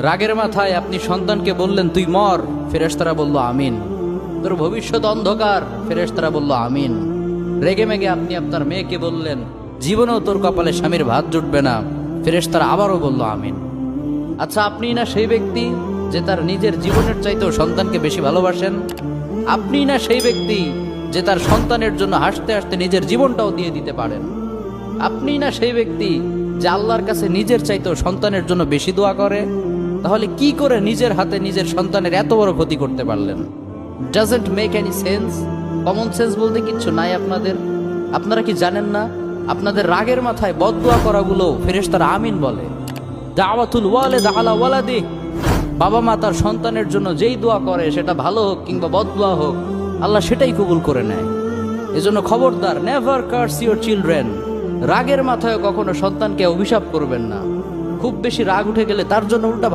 রাগের মাথায় আপনি সন্তানকে বললেন তুই মর, ফেরেশতারা বলল আমিন। তোর ভবিষ্যৎ অন্ধকার, ফেরেশতারা বলল আমিন। রেগে মেগে আপনি আপনার মেয়েকে বললেন জীবনেও তোর কপালে স্বামীর ভাত জুটবে না, ফেরেশতারা আবারও বলল আমিন। আচ্ছা, আপনি না সেই ব্যক্তি যে তার নিজের জীবনের চাইতেও সন্তানকে বেশি ভালোবাসেন? আপনি না সেই ব্যক্তি যে তার সন্তানের জন্য হাসতে হাসতে নিজের জীবনটাও দিয়ে দিতে পারেন? আপনি না সেই ব্যক্তি যে আল্লাহর কাছে নিজের চাইতেও সন্তানের জন্য বেশি দোয়া করে? তাহলে কি করে নিজের হাতে নিজের সন্তানের এত বড় ক্ষতি করতে পারলেন? Doesn't make any sense. Common sense বলতে কিচ্ছু নাই আপনাদের? আপনারা কি জানেন না আপনাদের রাগের মাথায় বদদোয়া করাগুলো ফেরেশতারা আমিন বলে? দাওয়াতুল ওয়ালিদ আলা ওয়ালাদি, বাবা মা তার সন্তানের জন্য যেই দোয়া করে সেটা ভালো হোক কিংবা বদদোয়া হোক, আল্লাহ সেটাই কবুল করে নেয়। এজন্য খবরদার, নেভার কার্স ইউর চিলড্রেন। রাগের মাথায় কখনো সন্তানকে অভিশাপ করবেন না। খুব বেশি রাগ উঠে গেলে তার জন্য উল্টা